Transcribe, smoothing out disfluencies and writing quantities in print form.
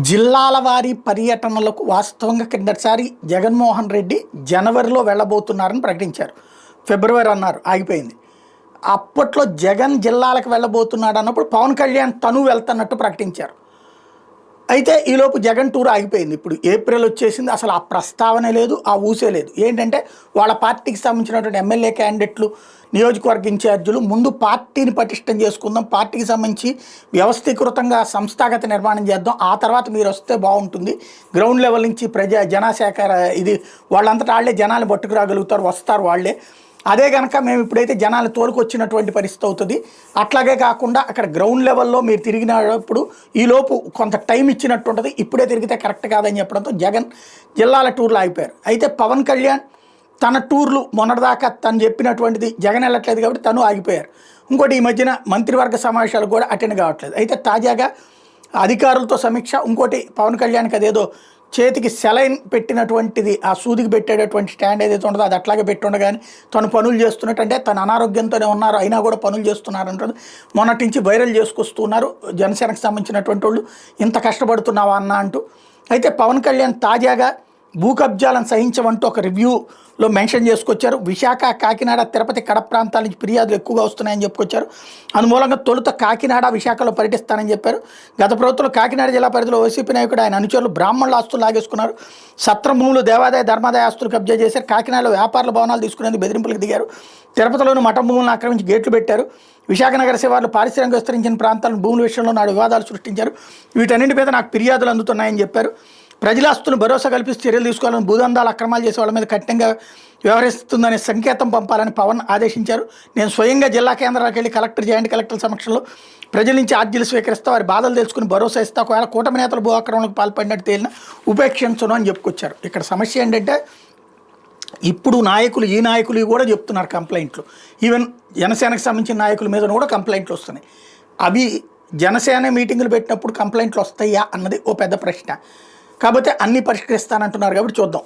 జిల్లాల వారీ పర్యటనలకు వాస్తవంగా కిందటిసారి జగన్మోహన్ రెడ్డి జనవరిలో వెళ్ళబోతున్నారని ప్రకటించారు. ఫిబ్రవరి అన్నారు, ఆగిపోయింది. అప్పట్లో జగన్ జిల్లాలకు వెళ్ళబోతున్నాడు అన్నప్పుడు పవన్ కళ్యాణ్ తను వెళ్తున్నట్టు ప్రకటించారు. అయితే ఈలోపు జగన్ టూర్ ఆగిపోయింది. ఇప్పుడు ఏప్రిల్ వచ్చేసింది, అసలు ఆ ప్రస్తావన లేదు, ఆ ఊసే లేదు. ఏంటంటే వాళ్ళ పార్టీకి సంబంధించినటువంటి ఎమ్మెల్యే క్యాండిడేట్లు, నియోజకవర్గ ఇన్ఛార్జీలు ముందు పార్టీని పటిష్టం చేసుకుందాం, పార్టీకి సంబంధించి వ్యవస్థీకృతంగా సంస్థాగత నిర్మాణం చేద్దాం, ఆ తర్వాత మీరు వస్తే బాగుంటుంది, గ్రౌండ్ లెవెల్ నుంచి జనసేక ఇది వాళ్ళంతటా వాళ్ళే జనాలు పట్టుకురాగలుగుతారు, వస్తారు వాళ్ళే, అదే కనుక మేము ఇప్పుడైతే జనాలు తోలుకొచ్చినటువంటి పరిస్థితి అవుతుంది. అట్లాగే కాకుండా అక్కడ గ్రౌండ్ లెవెల్లో మీరు తిరిగినప్పుడు ఈలోపు కొంత టైం ఇచ్చినట్టు ఉంటుంది, ఇప్పుడే తిరిగితే కరెక్ట్ కాదని చెప్పడంతో జగన్ జిల్లాల టూర్లు ఆగిపోయారు. అయితే పవన్ కళ్యాణ్ తన టూర్లు మొన్నటిదాకా తను చెప్పినటువంటిది జగన్ వెళ్ళట్లేదు కాబట్టి తను ఆగిపోయారు. ఇంకోటి ఈ మధ్యన మంత్రివర్గ సమావేశాలు కూడా అటెండ్ కావట్లేదు. అయితే తాజాగా అధికారులతో సమీక్ష, ఇంకోటి పవన్ కళ్యాణ్కి అదేదో చేతికి సెలైన్ పెట్టినటువంటిది, ఆ సూదికి పెట్టేటటువంటి స్టాండ్ ఏదైతే ఉంటుందో అది అట్లాగే పెట్టుండగానే తను పనులు చేస్తున్నట్టు, అంటే తను అనారోగ్యంతోనే ఉన్నారు అయినా కూడా పనులు చేస్తున్నారంటుంది. మొన్నటి నుంచి వైరల్ చేసుకొస్తున్నారు జనసేనకు సంబంధించినటువంటి వాళ్ళు, ఇంత కష్టపడుతున్నావా అన్న అంటూ. అయితే పవన్ కళ్యాణ్ తాజాగా భూ కబ్జాలను సహించమంటూ ఒక రివ్యూలో మెన్షన్ చేసుకొచ్చారు. విశాఖ, కాకినాడ, తిరుపతి, కడప ప్రాంతాల నుంచి ఫిర్యాదులు ఎక్కువగా వస్తున్నాయని చెప్పుకొచ్చారు. అందుమూలంగా తొలుత కాకినాడ, విశాఖలో పర్యటిస్తానని చెప్పారు. గత ప్రభుత్వంలో కాకినాడ జిల్లా పరిధిలో వైసీపీ నాయకుడు ఆయన అనుచరులు బ్రాహ్మణుల ఆస్తులు లాగేసుకున్నారు. సత్రం భూములు, దేవాదాయ, ధర్మాదాయ ఆస్తులు కబ్జా చేశారు. కాకినాడలో వ్యాపారుల భవనాలు తీసుకునేందుకు బెదిరింపులకు దిగారు. తిరుపతిలోని మఠం భూములను ఆక్రమించి గేట్లు పెట్టారు. విశాఖ నగర శివార్లు, పారిశ్రామిక విస్తరించిన ప్రాంతాలను భూముల విషయంలో నాడు వివాదాలు సృష్టించారు. వీటన్నింటి మీద నాకు ఫిర్యాదులు అందుతున్నాయని చెప్పారు. ప్రజలాస్తులను భరోసా కల్పిస్తూ చర్యలు తీసుకోవాలని, భూదందాలు, అక్రమాలు చేసే వాళ్ళ మీద కఠినంగా వ్యవహరిస్తుందనే సంకేతం పంపాలని పవన్ ఆదేశించారు. నేను స్వయంగా జిల్లా కేంద్రాలకు వెళ్ళి కలెక్టర్, జాయింట్ కలెక్టర్ సమక్షంలో ప్రజల నుంచి ఆర్జీలు స్వీకరిస్తా, వారి బాధలు తెలుసుకుని భరోసా ఇస్తా, ఒకవేళ కూటమి నేతలు భూ ఆక్రమణకు పాల్పడినట్టు తేలిన ఉపేక్షించను అని చెప్పుకొచ్చారు. ఇక్కడ సమస్య ఏంటంటే ఇప్పుడు ఈ నాయకులు కూడా చెప్తున్నారు కంప్లైంట్లు. ఈవెన్ జనసేనకు సంబంధించిన నాయకుల మీద కూడా కంప్లైంట్లు వస్తున్నాయి. అవి జనసేన మీటింగులు పెట్టినప్పుడు కంప్లైంట్లు వస్తాయా అన్నది ఓ పెద్ద ప్రశ్న. కాకపోతే అన్నీ పరిష్కరిస్తానంటున్నారు కాబట్టి చూద్దాం.